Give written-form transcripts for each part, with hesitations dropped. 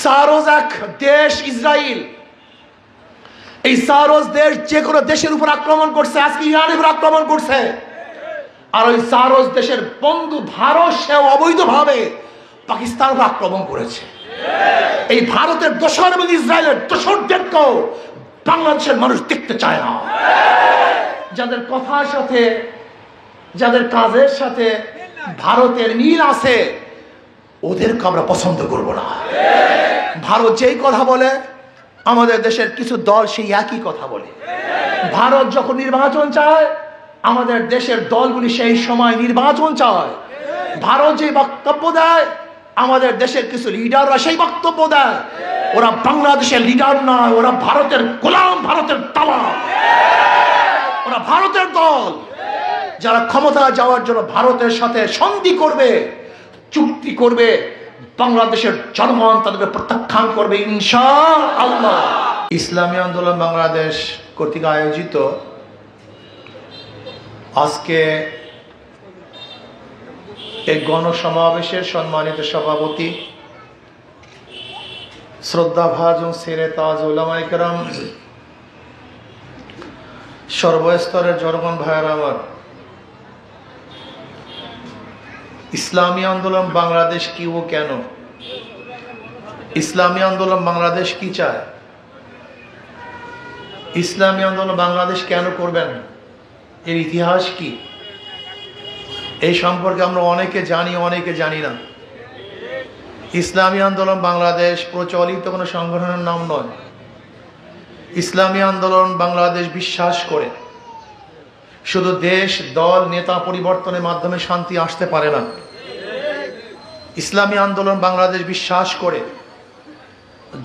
সারোজ এক দেশ ইসরায়েল, এই সারোজ দেশ যে কোনো দেশের উপর আক্রমণ করছে, আজকে ইরানের উপর আক্রমণ করছে। আর ওই সারোজ দেশের বন্ধু ভারত সেও অবৈধভাবে পাকিস্তানের উপর আক্রমণ করেছে। এই ভারতের দোসর এবং ইসরায়েলের দোসরদেরকেও বাংলাদেশের মানুষ দেখতে চায় না। যাদের কথার সাথে যাদের কাজের সাথে ভারতের মিল আছে ওদেরকে আমরা পছন্দ করব না। ভারত যেই কথা বলে আমাদের দেশের কিছু দল সেই একই কথা বলে। ভারত যখন নির্বাচন চায় আমাদের দেশের দলগুলি সেই সময় নির্বাচন চায়। ভারত যে বক্তব্য দেয় আমাদের দেশের কিছু লিডাররা সেই বক্তব্য দেয়। ওরা বাংলাদেশের লিডার নয়, ওরা ভারতের গোলাম, ভারতের দালাল, ওরা ভারতের দল। যারা ক্ষমতা যাওয়ার জন্য ভারতের সাথে সন্ধি করবে, চুক্তি করবে, বাংলাদেশের জনগণ তাদেরকে প্রত্যাখ্যান করবে ইনশাআল্লাহ। ইসলামী আন্দোলন বাংলাদেশ কর্তৃক আয়োজিত আজকে এই গণসমাবেশের সম্মানিত সভাপতি শ্রদ্ধাভাজন সেরে তাজ উলামায়ে কেরাম, সর্বস্তরের জনগণ ভাইয়েরা আমার, ইসলামী আন্দোলন বাংলাদেশ কি ও কেন, ইসলামী আন্দোলন বাংলাদেশ কি চায়, ইসলামী আন্দোলন বাংলাদেশ কেন করবেন, এর ইতিহাস কি, এই সম্পর্কে আমরা অনেকে জানি অনেকে জানি না। ইসলামী আন্দোলন বাংলাদেশ প্রচলিত কোনো সংগঠনের নাম নয়। ইসলামী আন্দোলন বাংলাদেশ বিশ্বাস করে শুধু দেশ দল নেতা পরিবর্তনের মাধ্যমে শান্তি আসতে পারে না। ইসলামী আন্দোলন বাংলাদেশ বিশ্বাস করে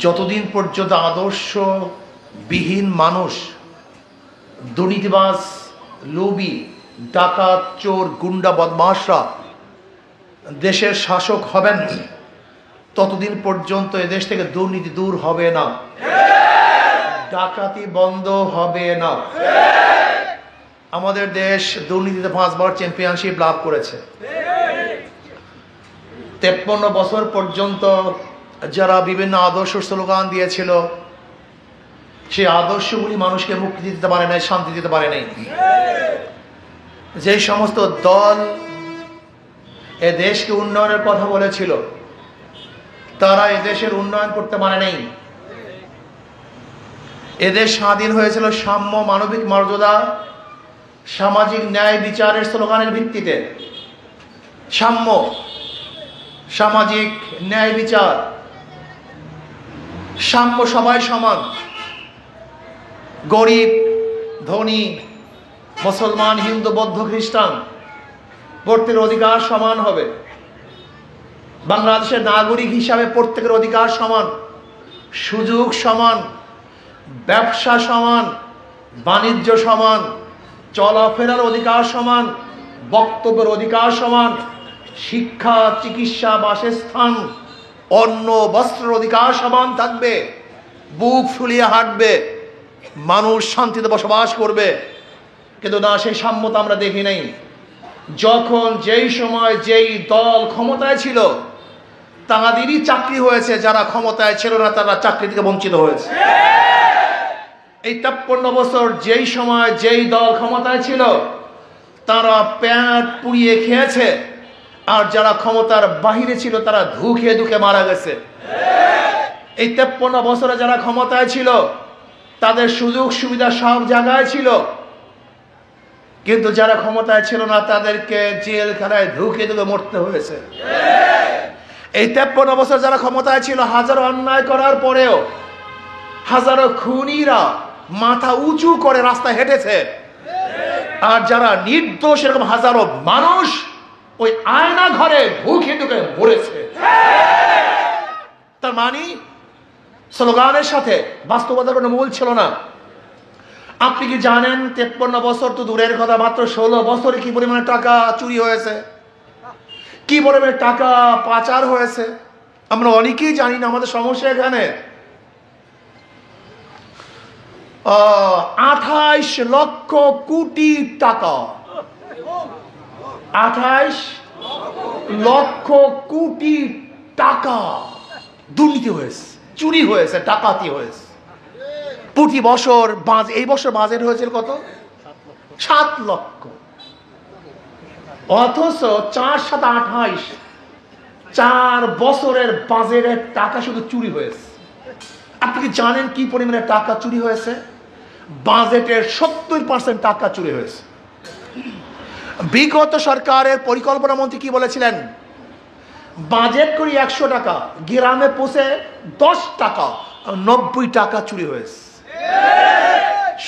যতদিন পর্যন্ত আদর্শবিহীন মানুষ, দুর্নীতিবাজ, লোভী, ডাকাত, চোর, গুন্ডা, বদমাশরা দেশের শাসক হবেন ততদিন পর্যন্ত এদেশ থেকে দুর্নীতি দূর হবে না, ডাকাতি বন্ধ হবে না। আমাদের দেশ দুর্নীতিতে 5 বার চ্যাম্পিয়নশিপ লাভ করেছে। 53 বছর পর্যন্ত যারা বিভিন্ন আদর্শ স্লোগান দিয়েছিল সেই আদর্শগুলি মানুষকে মুক্তি দিতে পারে নাই, শান্তি দিতে পারে নাই। যে সমস্ত দল এ দেশকে উন্নয়নের কথা বলেছিল তারা এদেশের উন্নয়ন করতে পারে নাই। এদেশ স্বাধীন হয়েছিল সাম্য, মানবিক মর্যাদা, সামাজিক ন্যায় বিচারের স্লোগানের ভিত্তিতে। সাম্য, সামাজিক ন্যায় বিচার, সাম্য, সবাই সমান, গরিব ধনী, মুসলমান, হিন্দু, বৌদ্ধ, খ্রিস্টান প্রত্যেকের অধিকার সমান হবে। বাংলাদেশের নাগরিক হিসাবে প্রত্যেকের অধিকার সমান, সুযোগ সমান, ব্যবসা সমান, বাণিজ্য সমান, চলাফেরার অধিকার সমান, বক্তব্যের অধিকার সমান, শিক্ষা, চিকিৎসা, বাসস্থান, অন্ন, বস্ত্রের অধিকার সমান থাকবে। বুক ফুলিয়ে হাঁটবে, মানুষ শান্তিতে বসবাস করবে। কিন্তু না, সেই সাম্যতা আমরা দেখি নাই। যখন যেই সময় যেই দল ক্ষমতায় ছিল তাদেরই চাকরি হয়েছে, যারা ক্ষমতায় ছিল না তারা চাকরি থেকে বঞ্চিত হয়েছে। এই 53 বছর যেই সময় যেই দল ক্ষমতায় ছিল তারা পেট পুড়িয়ে খেয়েছে, আর যারা ক্ষমতার বাহিরে ছিল তারা ধুকে ধুকে মারা গেছে। এই 53 বছরে যারা ক্ষমতায় ছিল তাদের সুযোগ সুবিধা সব জায়গায় ছিল, কিন্তু যারা ক্ষমতায় ছিল না তাদেরকে জেলখানায় ধুকে ধুকে মরতে হয়েছে। এই 53 বছর যারা ক্ষমতায় ছিল হাজারো অন্যায় করার পরেও হাজারো খুনিরা মাথা উঁচু করে রাস্তায় হেঁটেছে, আর যারা নির্দোষ এরকম হাজারো মানুষ ওই আয়না ঘরে ধুকে ধুকে মরেছে। তার মানে স্লোগানের সাথে বাস্তবতার কোনো মূল ছিল না। আপনি কি জানেন 53 বছর তো দূরের কথা, মাত্র 16 বছরে কি পরিমাণে টাকা চুরি হয়েছে, কি পরিমাণে টাকা পাচার হয়েছে আমরা অনেকেই জানি না। আমাদের সমস্যা এখানে 28 লক্ষ কোটি টাকা, 28 লক্ষ কোটি টাকা দুর্নীতি হয়েছে, চুরি হয়েছে, ডাকাতি হয়েছে। প্রতি বছর এই বছর বাজেট হয়েছিল কত? 7 লক্ষ। অথচ 4 7 28 4 বছরের বাজেটের টাকা শুধু চুরি হয়েছে। আপনি কি জানেন কি পরিমাণে টাকা চুরি হয়েছে? বাজেটের 70% টাকা চুরি হয়েছে। বিগত সরকারের পরিকল্পনা মন্ত্রী কি বলেছিলেন? বাজেট করি 100 টাকা, গ্রামে পৌঁছে 10 টাকা, 90 টাকা চুরি হয়েছে।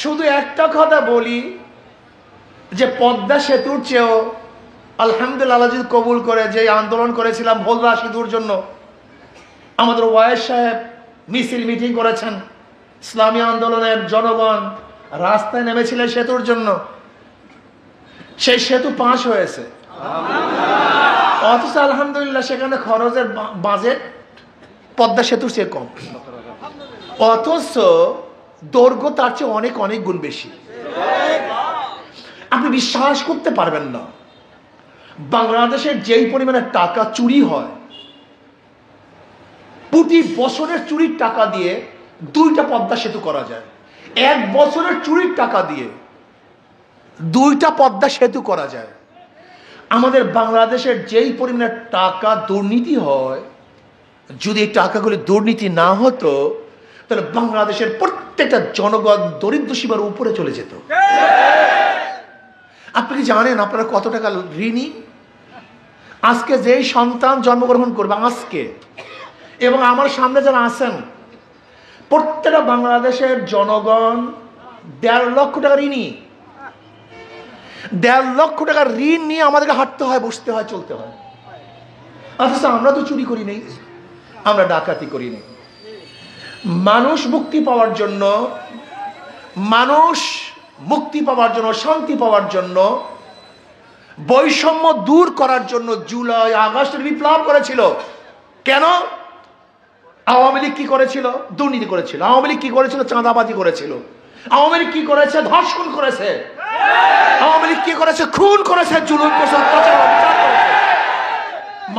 শুধু একটা কথা বলি যে পদ্মা সেতুর চেয়েও আলহামদুলিল্লাহ যদি কবুল করে, যে আন্দোলন করেছিলাম ভোলরা সেতুর জন্য, আমাদের ওয়াইস সাহেব মিছিল মিটিং করেছেন, ইসলামী আন্দোলনের জনগণ রাস্তায় নেমেছিলেন সেতুর জন্য, সেই সেতু পাস হয়েছে। অথচ আলহামদুলিল্লাহ সেখানে খরচের বাজেট পদ্মা সেতুর চেয়ে কম, অথচ দৈর্ঘ্য তার চেয়ে অনেক অনেক গুণ বেশি। আপনি বিশ্বাস করতে পারবেন না, বাংলাদেশের যেই পরিমাণে টাকা চুরি হয়, প্রতি বছরের চুরির টাকা দিয়ে 2টা পদ্মা সেতু করা যায়। 1 বছরের চুরির টাকা দিয়ে 2টা পদ্মা সেতু করা যায়। আমাদের বাংলাদেশের যেই পরিমাণে টাকা দুর্নীতি হয়, যদি এই টাকাগুলি দুর্নীতি না হতো তাহলে বাংলাদেশের প্রত্যেকটা জনগণ দরিদ্র সীমার উপরে চলে যেত। আপনি কি জানেন আপনারা কত টাকা ঋণী? আজকে যেই সন্তান জন্মগ্রহণ করবে আজকে, এবং আমার সামনে যারা আছেন, প্রত্যেকটা বাংলাদেশের জনগণ 1.5 লক্ষ টাকা ঋণী। 1.5 লক্ষ টাকার ঋণ নিয়ে আমাদেরকে হাঁটতে হয়, বসতে হয়, চলতে হয়। অথচ আমরা তো চুরি করি নেই, আমরা ডাকাতি করি নেই। মানুষ মুক্তি পাওয়ার জন্য, শান্তি পাওয়ার জন্য, বৈষম্য দূর করার জন্য জুলাই আগস্টের বিপ্লব করেছিল। কেন? আওয়ামী লীগ কি করেছিল? দুর্নীতি করেছিল। আওয়ামী লীগ কি করেছিল? চাঁদাবাজি করেছিল। আওয়ামী লীগ কি করেছে? ধর্ষণ করেছে। আওয়ামী লীগ কি করেছে? খুন করেছে, জুলুম করেছে, অত্যাচার করেছে।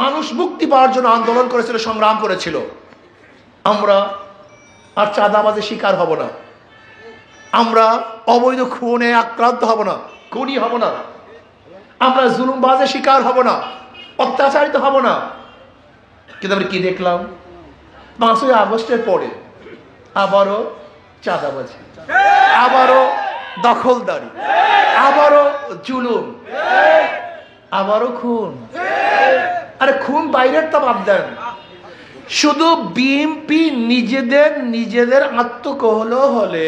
মানুষ মুক্তি পাওয়ার জন্য আন্দোলন করেছিল, সংগ্রাম করেছিল। আমরা আর চাঁদাবাজের শিকার হব না, আমরা অবৈধ খুনে আক্রান্ত হব না, খুনি হব না, আমরা জুলুমবাজের শিকার হব না, অত্যাচারিত হব না। কিন্তু আমরা কি দেখলাম? 5ই আগস্টের পরে আবারও চাঁদাবাজি, আবারও দখলদারি, আবারও জুলুম, আবারও খুন। আরে খুন বাইরের তা বাদ দেন, শুধু বিএনপি নিজেদের আত্মকহল হলে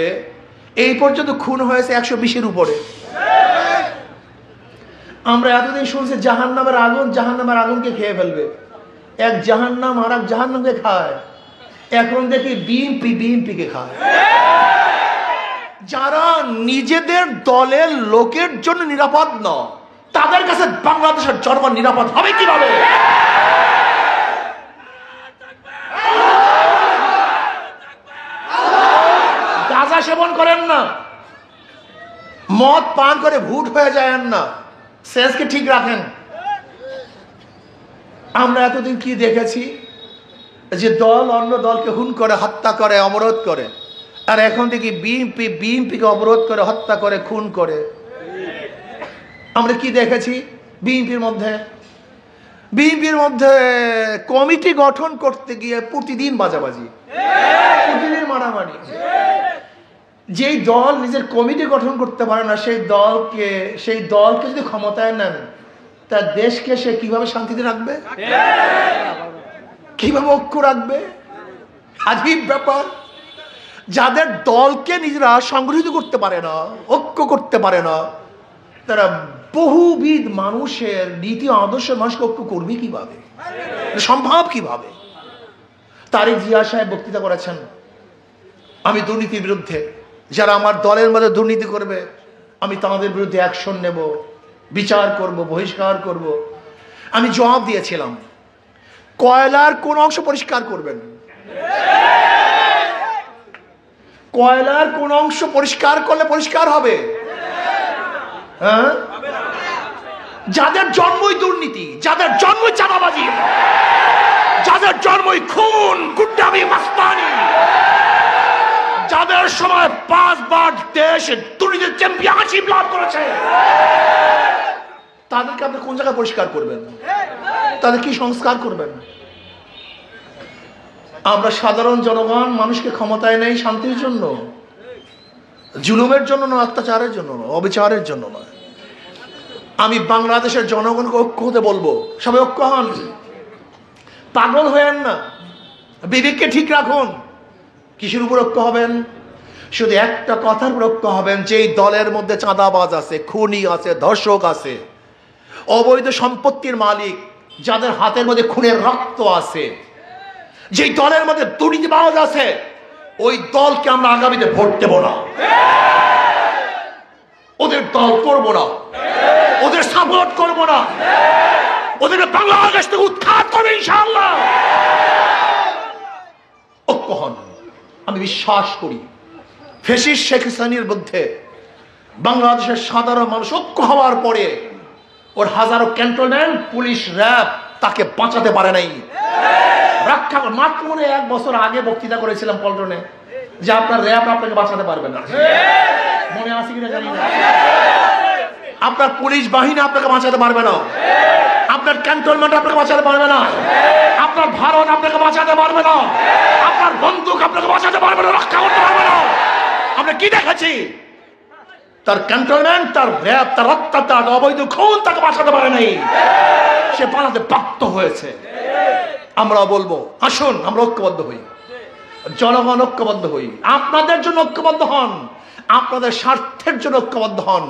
এই পর্যন্ত খুন হয়েছে 120-এর উপরে। আমরা এতদিন শুনছি জাহান্নামের আগুনকে খেয়ে ফেলবে, এক জাহান্নাম আর এক জাহান্নামকে খায়। এখন দেখি বিএনপিকে খায়। যারা নিজেদের দলের লোকের জন্য নিরাপদ নয়, তাদের কাছে বাংলাদেশের জনগণ নিরাপদ হবে কিভাবে? গাঁজা সেবন করেন না, মদ পান করে ভূত হয়ে যায়েন না, সেন্সকে ঠিক রাখেন। আমরা এতদিন কি দেখেছি? যে দল অন্য দলকে খুন করে, হত্যা করে, অবরোধ করে। আর এখন দেখি বিএনপিকে অবরোধ করে, হত্যা করে, খুন করে। আমরা কি দেখেছি? বিএনপির মধ্যে কমিটি গঠন করতে গিয়ে প্রতিদিন বাজাবাজি, প্রতিদিন মারামারি। যেই দল নিজের কমিটি গঠন করতে পারে না, সেই দলকে যদি ক্ষমতায় নেন, তার দেশকে সে কিভাবে শান্তিতে রাখবে? কিভাবে ঐক্য রাখবে? আজীব ব্যাপার। যাদের দলকে নিজেরা সংগঠিত করতে পারে না, ঐক্য করতে পারে না, তারা বহুবিধ মানুষের নীতি আদর্শ মানুষকে ঐক্য করবে কিভাবে? সম্ভব কিভাবে? তারেক জিয়া সাহেব বক্তৃতা করেছেন, আমি দুর্নীতির বিরুদ্ধে, যারা আমার দলের মধ্যে দুর্নীতি করবে আমি তাদের বিরুদ্ধে অ্যাকশন নেব, বিচার করব, বহিষ্কার করব। আমি জবাব দিয়েছিলাম, কয়লার কোন অংশ পরিষ্কার করবেন? কয়লার কোন অংশ পরিষ্কার করলে পরিষ্কার হবে? হ্যাঁ, যাদের জন্মই দুর্নীতি, যাদের জন্মই চাঁদাবাজি, যাদের জন্মই খুন, গুন্ডামি, মাস্তানি, যাদের সময় 5 বার দেশ দুর্নীতির চ্যাম্পিয়নশিপ লাভ করেছে, তাদেরকে আপনি কোন জায়গায় পরিষ্কার করবেন? তাদের কি সংস্কার করবেন? আমরা সাধারণ জনগণ মানুষকে ক্ষমতায় নেই শান্তির জন্য, জুলুমের জন্য না, অত্যাচারের জন্য না, অবিচারের জন্য নয়। আমি বাংলাদেশের জনগণকে ঐক্য হতে বলবো। সবাই ঐক্য হন, পাগল হয়েন না, বিবেককে ঠিক রাখুন। কিসের উপর ঐক্য হবেন? শুধু একটা কথার উপর ঐক্য হবেন, যেই দলের মধ্যে চাঁদাবাজ আছে, খুনি আছে, ধর্ষক আছে, অবৈধ সম্পত্তির মালিক, যাদের হাতের মধ্যে খুনের রক্ত আছে, যেই দলের মধ্যে দুর্নীতিবাজ আছে, ওই দলকে আমরা আগামীতে ভোট দেব না, ওদের দল করব না, ওদের সাপোর্ট করব না, ওদেরকে বাংলাদেশ থেকে উৎখাত করবে ইনশাআল্লাহ। ঐক্য হন। আমি বিশ্বাস করি ফ্যাসিস্ট শেখ হাসিনার বিরুদ্ধে বাংলাদেশের সাধারণ মানুষ ঐক্য হওয়ার পরে ওর হাজারো ক্যান্টনমেন্ট, পুলিশ, র্যাব তাকে বাঁচাতে পারে নাই। রক্ষা মাত্র মনে 1 বছর আগে বক্তৃতা করেছিলাম পল্টনে যে আপনার র্যাব আপনাকে বাঁচাতে পারবে না। মনে আছে কিনা জানি না। আপনার পুলিশ বাহিনী আপনাকে বাঁচাতে পারবে না, আপনার ক্যান্টনমেন্ট আপনাকে বাঁচাতে পারবে না, আপনার ভারত আপনাকে বাঁচাতে পারবে না, আপনার বন্দুক আপনাকে বাঁচাতে পারবে না, রক্ষা করতে পারবে না। আমরা কি দেখেছি? তার ক্যান্টনমেন্ট, তার র্যাব, তার অত্যাচার, অবৈধ খুন তাকে বাঁচাতে পারে নাই, সে পালাতে বাধ্য হয়েছে। আমরা বলবো আসুন আমরা ঐক্যবদ্ধ হই, জনগণ ঐক্যবদ্ধ হই, আপনাদের জন্য ঐক্যবদ্ধ হন, আপনাদের স্বার্থের জন্য ঐক্যবদ্ধ হন,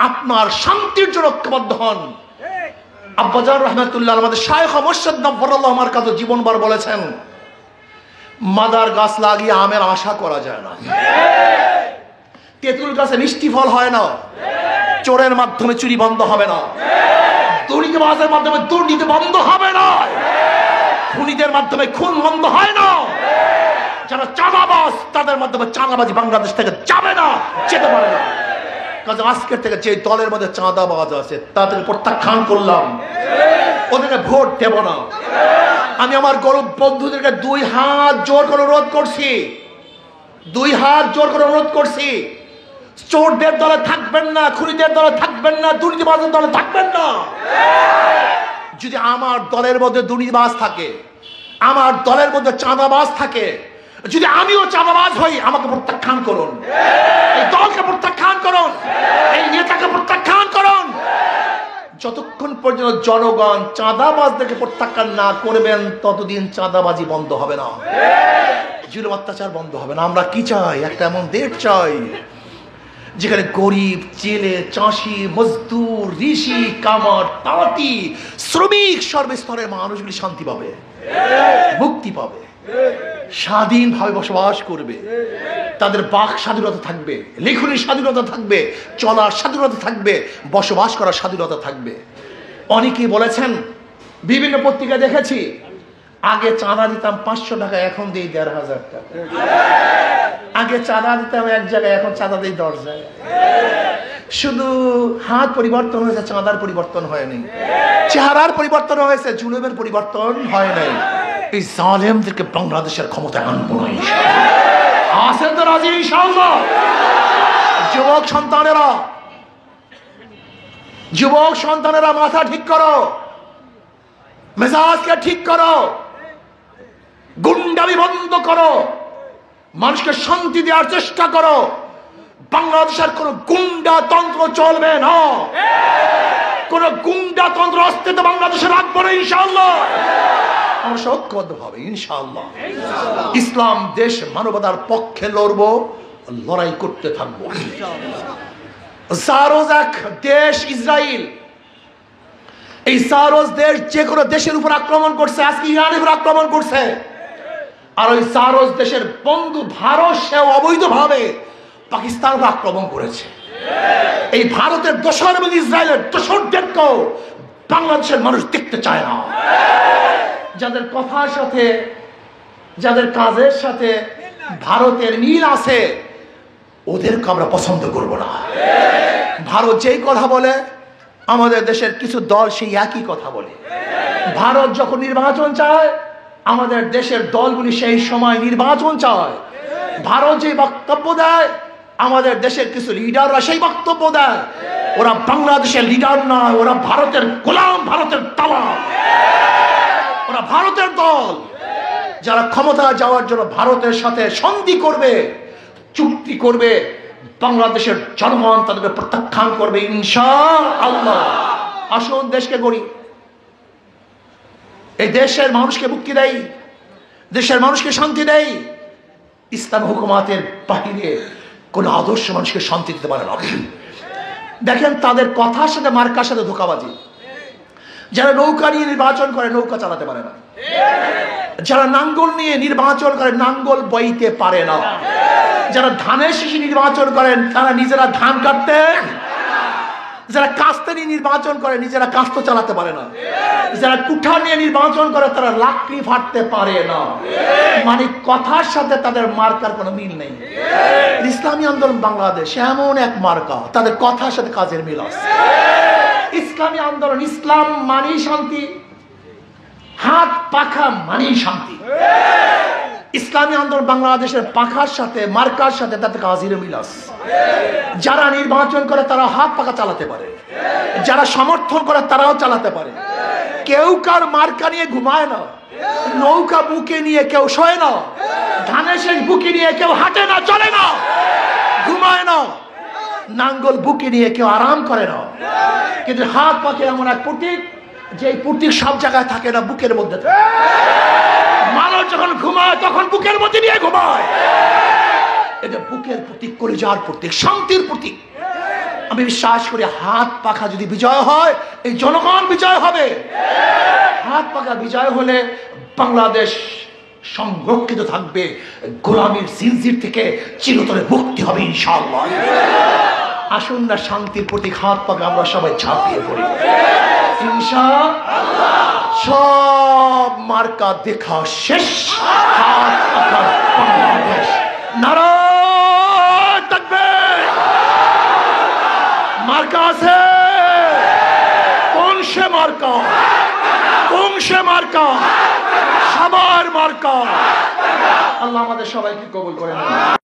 আপনার শান্তির জন্য ঐক্যবদ্ধ হন। আব্বাজান রহমাতুল্লাহ আমাদের শায়খ মুর্শিদ নব্বরুল্লাহ আমার কাছে জীবনভর বলেছেন, মাদার গাছ লাগিয়ে আমের আশা করা যায় না, তেঁতুল গাছে মিষ্টি ফল হয় না, চোরের মাধ্যমে চুরি বন্ধ হবে না, দুর্নীতিবাজের মাধ্যমে দুর্নীতি বন্ধ হবে না, খুনিদের মাধ্যমে খুন বন্ধ হয় না, যারা চাঁদাবাজ তাদের মাধ্যমে চাঁদাবাজি বাংলাদেশ থেকে যাবে না, যেতে পারে না। কাজে আজকের থেকে যে দলের মধ্যে চাঁদাবাজ আছে তাদেরকে প্রত্যাখ্যান করলাম, ওদেরকে ভোট দেব না। আমি আমার গরিব বন্ধুদেরকে 2 হাত জোর করে অনুরোধ করছি, 2 হাত জোর করে অনুরোধ করছি, চোরদের দলে থাকবেন না, খুনিদের দলে থাকবেন না, দুর্নীতিবাজের দলে থাকবেন না। যদি আমার দলের মধ্যে দুর্নীতিবাজ থাকে, আমার দলের মধ্যে চাঁদাবাজ থাকে, যদি আমিও চাঁদাবাজ হই, আমাকে প্রত্যাখ্যান করুন, এই দলকে প্রত্যাখ্যান করুন, এই নেতাকে প্রত্যাখ্যান করুন। যতক্ষণ পর্যন্ত জনগণ চাঁদাবাজদেরকে প্রত্যাখ্যান না করবেন ততদিন চাঁদাবাজি বন্ধ হবে না, জুলুম অত্যাচার বন্ধ হবে না। আমরা কি চাই? একটা এমন দেশ চাই যেখানে গরিব, জেলে, চাষি, মজদুর, ঋষি, কামার, তাঁতি, শ্রমিক, সর্বস্তরের মানুষগুলি শান্তি পাবে, মুক্তি পাবে, স্বাধীনভাবে বসবাস করবে, তাদের বাক স্বাধীনতা থাকবে, লেখনের স্বাধীনতা থাকবে, চলার স্বাধীনতা থাকবে, বসবাস করার স্বাধীনতা থাকবে। অনেকেই বলেছেন, বিভিন্ন পত্রিকা দেখেছি, আগে চাঁদা দিতাম 500 টাকা, এখন দিই 1500 টাকা। আগে চাঁদা দিতাম 1 জায়গায়, এখন চাঁদা দিই 10 জায়গায়। শুধু হাত পরিবর্তন হয়েছে, চাঁদার পরিবর্তন হয়নি, চেহারার পরিবর্তন হয়েছে, জুলুমের পরিবর্তন হয় নাই। এই জালেমদেরকে বাংলাদেশের ক্ষমতায় আনবো না। আছেন তো রাজি ইনশাআল্লাহ? যুবক সন্তানেরা মাথা ঠিক করো, মেজাজকে ঠিক করো, গুন্ডামি বন্ধ করো, মানুষকে শান্তি দেওয়ার চেষ্টা করো। বাংলাদেশের কোন গুন্ডাতন্ত্র চলবে না, কোন গুন্ডাতন্ত্র অস্তিত্ব বাংলাদেশে রাখবো না ইনশাআল্লাহ। আমরা ঐক্যবদ্ধ হবে ইনশাআল্লাহ। ইসলাম দেশ মানবতার পক্ষে লড়বো, লড়াই করতে থাকবো। সারোজ এক দেশ ইসরায়েল, এই সারোজ দেশ যে কোনো দেশের উপর আক্রমণ করছে, আজকে ইরানের উপর আক্রমণ করছে। আর ওই সারোজ দেশের বন্ধু ভারত, সেও অবৈধভাবে পাকিস্তানের উপর আক্রমণ করেছে। এই ভারতের দোসর এবং ইসরায়েলের দোসরদেরকেও বাংলাদেশের মানুষ দেখতে চায় না। যাদের কথার সাথে, যাদের কাজের সাথে ভারতের মিল আছে, ওদেরকে আমরা পছন্দ করব না। ভারত যেই কথা বলে, আমাদের দেশের কিছু দল সেই একই কথা বলে। ভারত যখন নির্বাচন চায়, আমাদের দেশের দলগুলি সেই সময় নির্বাচন চায়। ভারত যে বক্তব্য দেয়, আমাদের দেশের কিছু লিডাররা সেই বক্তব্য দেয়। ওরা বাংলাদেশের লিডার নয়, ওরা ভারতের গোলাম, ভারতের দালাল, ওরা ভারতের দল, যারা ক্ষমতা যাওয়ার জন্য ভারতের সাথে সন্ধি করবে, চুক্তি করবে। বাংলাদেশের জনগণ তাদেরকে প্রত্যাখ্যান করবে ইনশাআল্লাহ। আসুন দেশকে গড়ি, এই দেশের মানুষকে মুক্তি দেয়, দেশের মানুষকে শান্তি দেয়। ইসলাম হুকুমাতের বাহিরে কোন আদর্শ মানুষকে শান্তি দিতে পারে না। দেখেন তাদের কথার সাথে মার্কার সাথে ধোঁকাবাজি। যারা নৌকা নিয়ে নির্বাচন করে নৌকা চালাতে পারে না, যারা নাঙ্গল নিয়ে নির্বাচন করে নাঙ্গল বইতে পারে না, যারা ধানের শীষে নির্বাচন করেন তারা নিজেরা ধান কাটতে, যারা কাস্তে নিয়ে নির্বাচন করে নিজেরা কাস্ত চালাতে পারে না, যারা কুঠা নিয়ে নির্বাচন করে তারা লাকড়ি ফাটতে পারে না। মানে কথার সাথে তাদের মার্কার কোনো মিল নেই। ইসলামী আন্দোলন বাংলাদেশ এমন এক মার্কা, তাদের কথার সাথে কাজের মিল আছে। ইসলামী আন্দোলন, ইসলাম মানেই শান্তি, হাত পাখা মানেই শান্তি। ইসলামী আন্দোলন বাংলাদেশের পাখার সাথে মার্কার সাথে তাদের কাজের মিল আছে। যারা নির্বাচন করে তারা হাত পাখা চালাতে পারে, যারা সমর্থন করে তারাও চালাতে পারে। কেউ কার মার্কা নিয়ে ঘুমায় না, নৌকা বুকে নিয়ে কেউ শোয় না, ধানের শেষ বুকে নিয়ে কেউ হাঁটে না, চলে না, ঘুমায় না, নাঙ্গল বুকে নিয়ে কেউ আরাম করে না। কিন্তু হাত পাখে এমন এক প্রতীক, যে প্রতীক সব জায়গায় থাকে না, বুকের মধ্যে থাকে। মানুষ যখন ঘুমায় তখন বুকের মধ্যে নিয়ে ঘুমায়। এটা বুকের প্রতীক, কলিজার প্রতীক, শান্তির প্রতীক। আমি বিশ্বাস করি হাত পাখা যদি বিজয় হয়, এই জনগণ বিজয় হবে। হাত পাখা বিজয় হলে বাংলাদেশ সংরক্ষিত থাকবে, গোলামীর জিনজির থেকে চিরতরে মুক্তি হবে ইনশাআল্লাহ। আসুন না শান্তির প্রতীক হাত পাখা আমরা সবাই ঝাঁপিয়ে পড়ি ইনশাআল্লাহ। সব মার্কা দেখা শেষ, হাত পাখা বাংলাদেশ। নারায়ে তাকবীর। মার্কা আছে, কোন সে মার্কা, কোন সে মার্কা, সবার মার্কা। আল্লাহ আমাদের সবাইকে কবুল করে নেন।